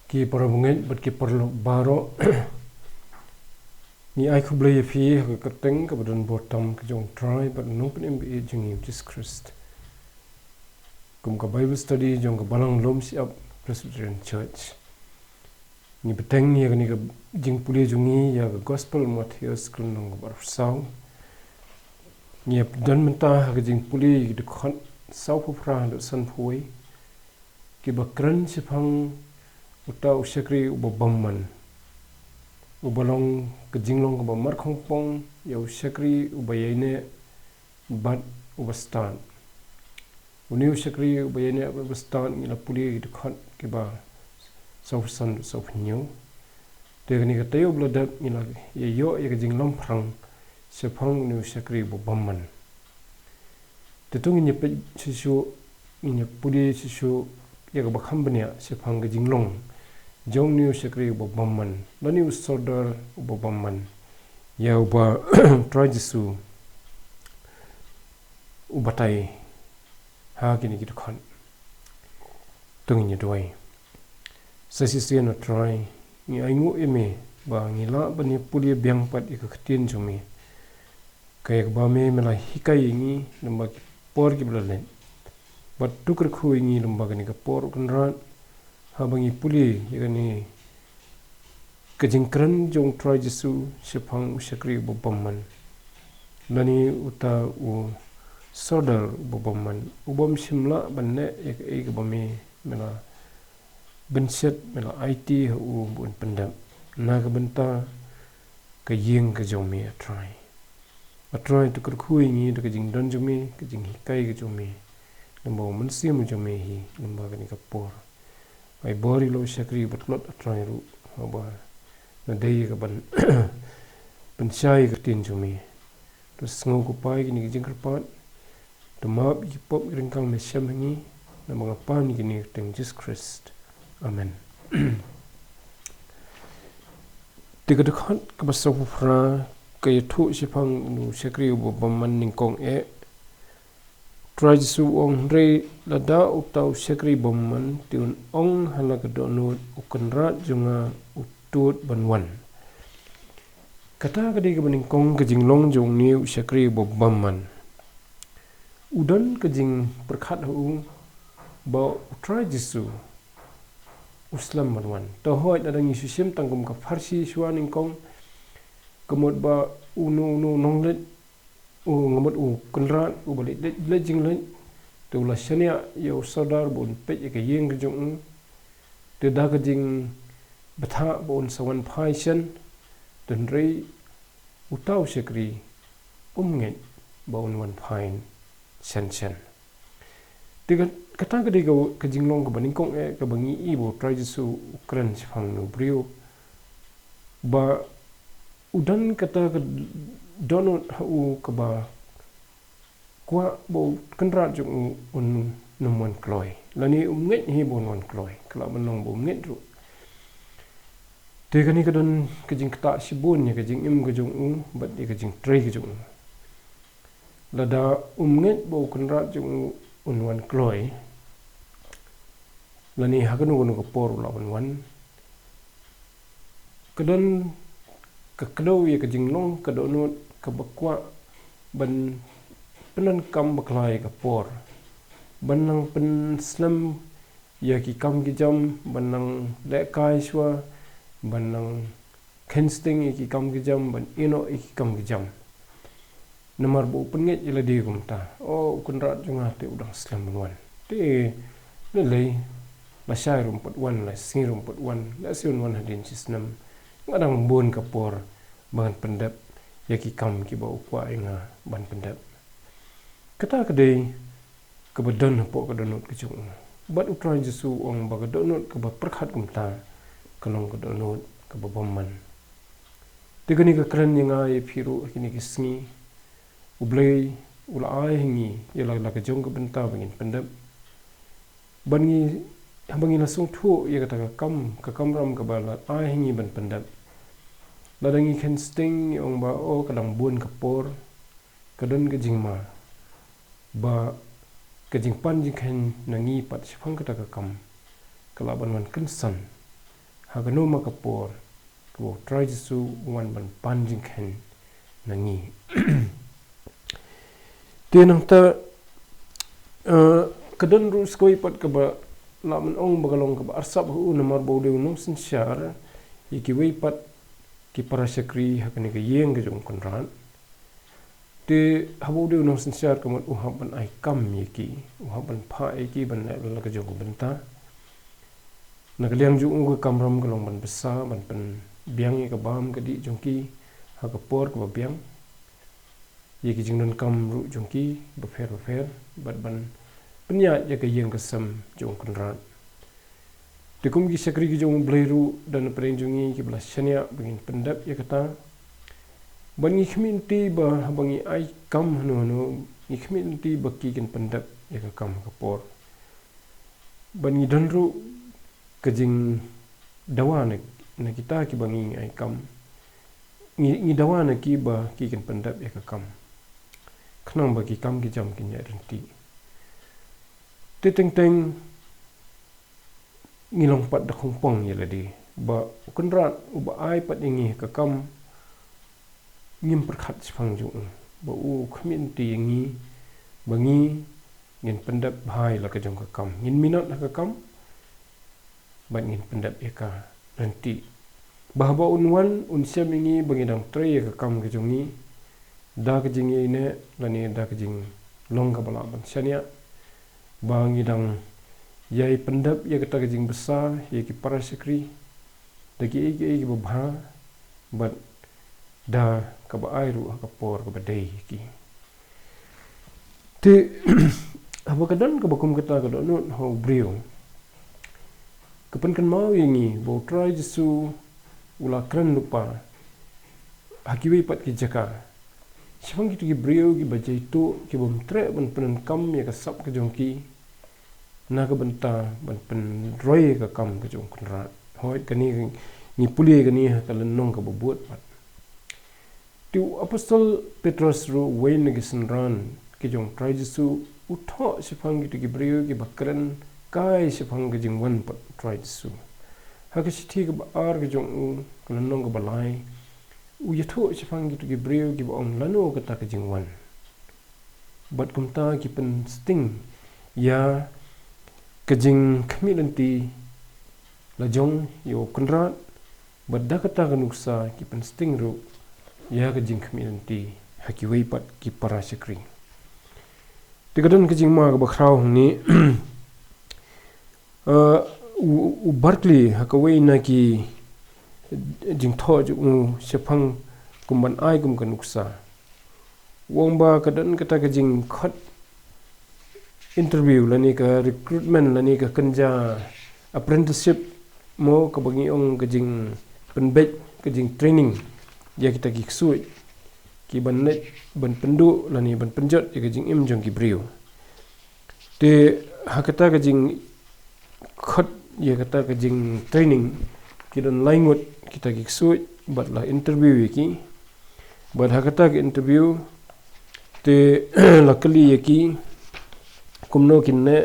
ki parabunget bat ki perlu baro ni ai khu blai fi ka teng ka badon bottom ka jong try but no pen be jing Jesus Christ kum ka Bible study jong ka balang lom si up Presbyterian Church ni beteng ni ka jing puli jungi ya ka gospel Matthias klung ka bar sau ni dan menta ka jing puli de khon sau phu fra do san phui ki bakran si phang utau sekri ubabamman ubalong ke jinglong ke mar khongpong yau sekri ubayene bat ubastan uniu sekri ubayene ubastan ngila puli de khot ke ba sausan saupnyu de ni ka tayo blodat ngila ye yo ye ke jinglong phrang sephang uniu sekri ubabamman tetung ni pe sisu ni puli sisu ye ka bakham bania sephang ke jinglong jong niu sekri ubabamman lani usodar ubabamman ya uba trajisu ubatai ha kini gitu kan tungin doi sasisian try ni aingu eme ba ngila bani puli biang pat ikaktin jumi kayak ba me mela hikai ngi lembag por ki blalen bat tukur khu ngi lembag ni ka por kunrat habangi puli yakani kejingkran jong try jisu sepang sekri ubabamman lani uta u sodar ubabamman ubam simla banne ek bami mela benset mela IT u bun pendam na ka benta ka yeng ka jomi a try to kurkhui ngi to kejing don jomi kejing hikai ka jomi lembo mensim jomi hi lemba ka ni ka por ai bori lo sekri batlot atrai ru aba na dei ka ban penchai ka tin jumi to sngo ko pai ni jing karpat to map ki pop ringkang me shamngi na mga pan ni teng Jesus Christ amen tiga dekhat ka basaw fra kay thu sipang nu sekri ubabamman ningkong try su ong re lada utau sekri bomman tiun ong halaga donut ukenrat junga utut banwan kata kadi ke beningkong kejinglong jong niu sekri bomman udan kejing perkhat hu ba try jisu uslam banwan to hoy dadang isu sim tangkum ka farsi suan ningkong kemod ba unu nonglet ngamot kunrat balik lejing lej tu la shania yo sadar bun pe ke yeng ke jong te da ke jing batha bon sawan phaisen den rei utau sekri nge bon wan phain sen te kata ke jing long ke baning kong ke bangi i bo try su ukran phang no brio ba udan kata ke donut hu keba kwa bo kenrat jung un numon kloi lani nget hi bon wan kloi kala menong bo nget ru te kani kadon kejing kta sibun ya kejing im kejung bat di kejing trei kejung lada nget bo kenrat jung un wan kloi lani hakanu kono ko por lawan wan kadon kekedo ya kejing long kadonut kebakwa ban penan kam baklai kapor banang pen slam ya ki kam ki jam banang lekai swa banang kensting ki kam ki jam ban ino ki kam ki jam namar bu penget ila di kumta o kunrat junga te udang slam banwan te lelei la shai rumput wan la sing rumput wan la siun wan hadin sisnam ngadang bon kapor ban pendap yaki kam ki ba upwa inga ban pendap kata kedai kebedan pok kedonut kecung bat utran jesu ong ba kedonut ke ba perkhat kumta kalong kedonut ke babamman tegani ke keren yang ai phiru kini kisngi ublei ula ai hingi yala la ke jong ke benta bangin pendap bangi bangin lasung thu ya kata ke kam ram ke bala ai hingi ban pendap ladangi ken sting ong ba o kadang bun kapor kadon ke jingma ba ke jingpan jingken nangi pat sipang kata ke kam kalaban wan kensan hagano makapor ko try su wan ban panjing khen nangi tinang ta kadan ru skoi pat ka ba laman ong bagalong ka ba arsap hu namar bode nong sin syar iki wei pat ki parasakri hakani ka yeng ka jong konran te habode nong sin syar ka mat uhaban ai kam yeki uhaban pha yeki ban la ka jong benta nagaliang ju ka kamram ka long ban besa ban pen biang ka bam ka di jongki ha ka por ka biang yeki jingnon kam ru jongki ba fer bat ban penya ya ka yeng ka sam jong konran te kum ki sakri ki jong bleru dan perenjungi ki belas syania bengin pendap ya kata bangi khminti ba bangi ai kam no khminti baki ken pendap ya ka kam ka por bangi danru kejing dawana na kita ki bangi ai kam ngi dawana ki ba ki ken pendap ya ka kam khnang bagi kam ki jam kin ya renti te teng ngilong pat da khumpang ya ladi ba kunrat uba ai pat ingi ka kam ngim perkhat sphang ju ba u khmin ti ngi bangi ngin pendap bhai la ka jong ka kam ngin minat la ka kam ba ngin pendap ya ka nanti bahwa unwan unsem ingi bangidang tre ya ka kam ka jongi da ka jingi ne lani da ka jing long ka bala ban syania bangidang yai pendap ya kata kejing besar ya ki parasakri dagi egi babha bat da ka ba airu ka por ka badai ki te apa kadan ka bakum kata ka donut ho brio kapan kan mau yangi bo try jesu ula kran lupa hakiwi pat ki jaka sipang ki brio ki bajai tu ki bom tre ban penan kam ya ka sap ka jongki na ka benta ban pen roy ka kam ka jong kunrat hoi kani ni puli kani ka lenong ka bobot pat tu apostol petrus ru wain gi senran ki jong try jesu utho sipang ki brio ki bakran kai sipang ki jing wan pat try jesu ha ka sithi ka ar ka jong ka lenong ka balai u yatho sipang ki brio ki ong lano ka ta ka jing wan bat kumta ki pen sting ya kejing kemilanti lajong yo kunrat badda kata kanuksa ki pen sting ru ya kejing kemilanti hakiwei pat ki parasakri tigadan kejing ma ka bakhrau ni u Berkeley hakawei na ki jing tho ju sepang kumban ai kum kanuksa wongba kadan kata kejing khat interview lani ka recruitment lani ka kenja apprenticeship mo ka bagi ong kejing penbet kejing training ya kita ki ksui ki bannet ban pendu lani ban penjot ya kejing im jong ki brio te hakata kejing khat ya kata kejing training ki dan language kita ki ksui bat la interview ki bat hakata ki interview te lakali ya ki kumno kinne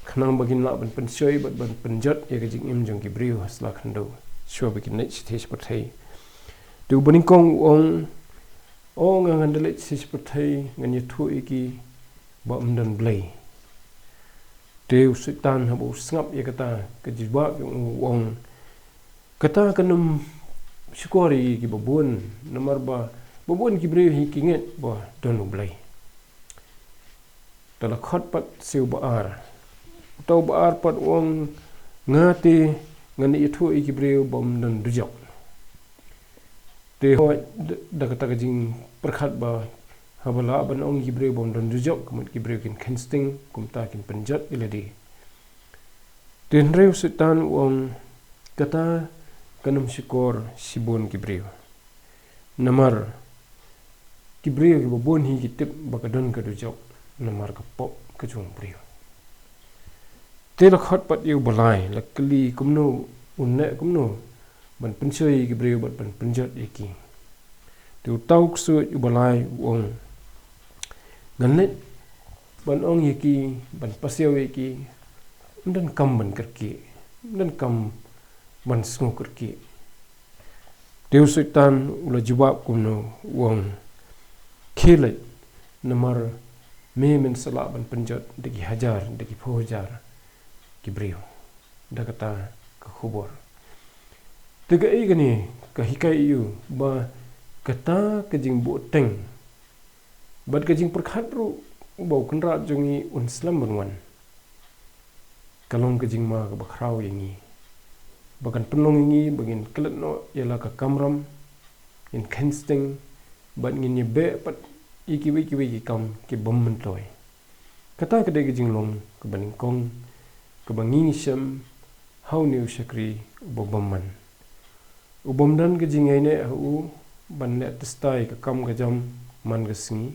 khnang bagin la ban pensoi bat ban penjot ya kejing im jong ki brio hasla khando sho bagin ne sthesh pathai tu baning ong ngan dele sthesh pathai ngan yathu iki ba umdan blai te usitan habu ngap ya kata kejiba ong kata kanum syukuri ki babun nomor ba babun ki brio hi kinget ba don blai tala khot pat siu baar tau baar pat wong ngati ngani itu iki breu bom dan dujok te ho da kata kajing perkhat ba habala ban ong ki breu bom dan dujok kumut ki breu kin kensting kumta kin penjat iladi ten reu setan wong kata kanum sikor sibon ki breu namar ki breu ki babon hi ki tip bakadon ka dujok namar ka pop ka jong brio te la khat pat yu balai la kli kumno unne kumno ban pensoi ki brio bat ban penjat iki tu tau ksu yu balai wong gannet ban ong iki ban pasio iki dan kam ban kerki dan kam ban sngu kerki Deus sultan ula jawab kuno wong kilit namar men salak ban penjat degi hajar degi pojar kibriu da kata ke khubor tiga gani ke hikai yu ba kata kejing bu teng bad kejing perkhat ru bau kenra jongi un slam banwan kalong kejing ma ke bakrau yangi bagan penong yangi bagin kelet no ialah ke kamram in kensting bad ngin ye be pat iki wiki kam ke bom mentoy kata kedai kejing long ke baningkong ke bangi syam hau new shakri bobaman ubom dan kejing aine hu ban le testai ke kam gajam man gesngi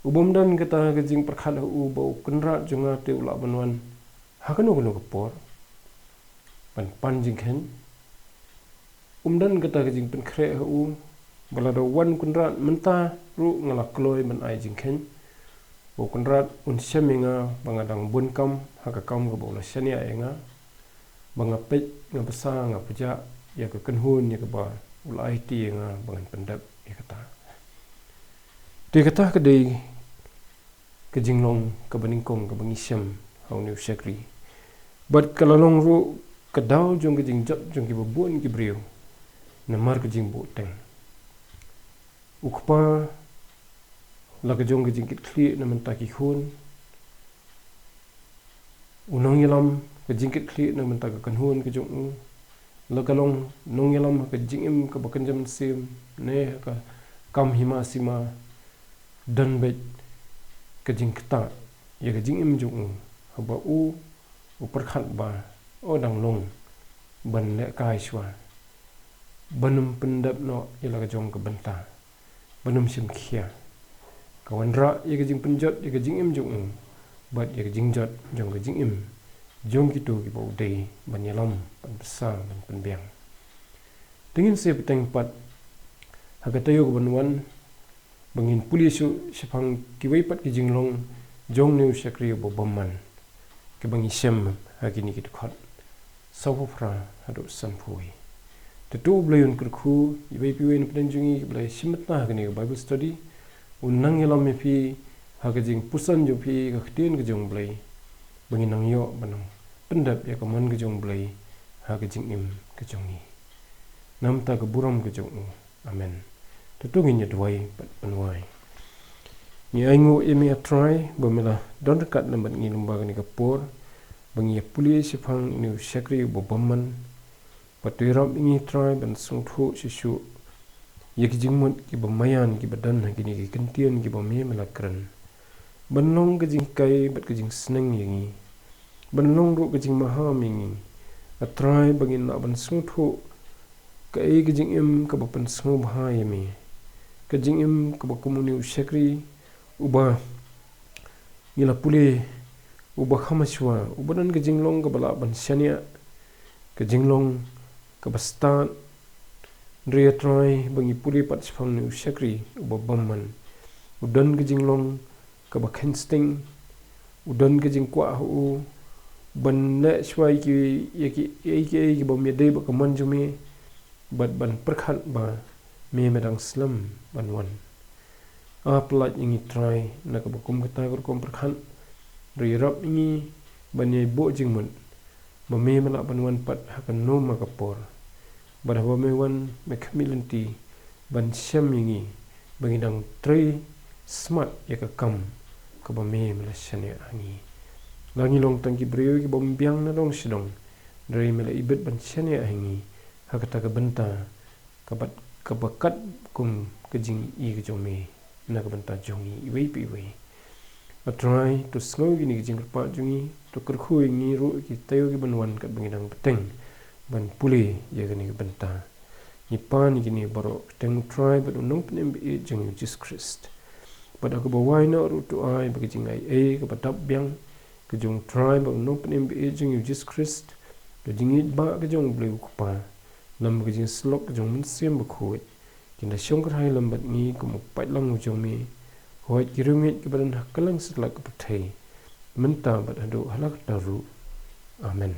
ubom dan kata kejing perkhat hu bau kenra jonga te ula banwan hakano kono kepor pan jing khen dan kata kejing pen kre hu balado wan kunrat menta ru ngalak kloi ban ai jing khen bau kunrat un shaminga bangadang bun kam haka kam ko bau la shania enga banga pet nga besa nga puja ya ke kenhun ya ke ba ulai ti nga bangan pendap ya kata dia kata kedai kejinglong ke beningkong ke bengisyam hau new shakri bat kalalong ru kedau jong kejing jot jong ki babun ki briu namar kejing bu teng ukpa la kejong kejing kit kli na mentaki khun unang yalam kejing kit kli na mentaka kenhun kejong la kalong nong yalam kejing im ke bakanjam sim ne ka kam hima sima dan bet kejing keta ya kejing im jong haba u perkhat ba odang long ban le kai shwa banum pendap no ila kejong ke benta banum sim khia kawan ra ya kejing penjot ya kejing im jong bat ya kejing jot jong kejing im jong kitu ki bau dei ban yalam ban besar ban penbiang dingin se peteng pat hagatayo ko banwan bangin pulisu sipang kiwai pat ki jinglong jong new shakri bo bomman ke bangi sem hagini ki khot sawfra hadu sanpui tetu blayun kurku ibai piwen penjungi blai simatna hagini bible study unang yalam me pi hagajing pusan jo pi ka khtin ke jong blai bangin nang yo banang pendap ya kaman ke jong blai hagajing im ke jongi namta ke buram ke jong amen tutungin ya duai penwai ni aingu emi atrai bomela don dekat lambat ngi lembaga ni kapur bangi pulis sipang ni shakri bobaman patuirap ingi trai ban sungthu sisu yek jingmut ki bamayan ki badan hagini ki kentian ki bame melakran banlong ke jingkai bat ke jing seneng yangi banlong ru ke jing maha mingi atrai bangin na ban sungthu kai ke jing im ka bapan sungu bahaya mi kejing im ke bakumuni shakri uba ila pule uba khamaswa ubadan kejing long ke bala ban shania kejing long ke bastan ria try bangi pule pat sipang ni shakri uba bamman udan kejing long ke bakhensting udan kejing kwa hu ban na swai ki yaki bamye dei ba kaman jume bat ban perkhat ba me medang slam banwan aplat ingi try na ka bakum kata kom perkhan rirap ingi banyai bo jingmun me mala banwan pat hakan no makapor barhawa mewan mekamilanti ban syam ingi bangidang tray smart ya ka kam ka ba me mala syane angi langi long tangki brio ki bombiang na dong sidong dari mala ibet ban syane angi hakata ka benta kabat kabakat kum kejing I kejong me na kabanta jongi iwei pi wei atrai to snow gini kejing pa jongi to kerkhu ingi ru ki tayo ki banwan kat bangidang peteng ban pule ya gani kabanta ni pan gini baro teng try but no pnem be jeng Jesus Christ but aku bawai na ru to ai bagi jing ai ka patap biang kejong try but no pnem be jeng Jesus Christ kejing ba kejong bleu pa lam kejing slok kejong mun siam bakhuit kinda syong khai lambat ni ko mukpat lang ujong mi hoit kirumit ke badan hakalang setlak ke pathai menta bat hadu halak daru amen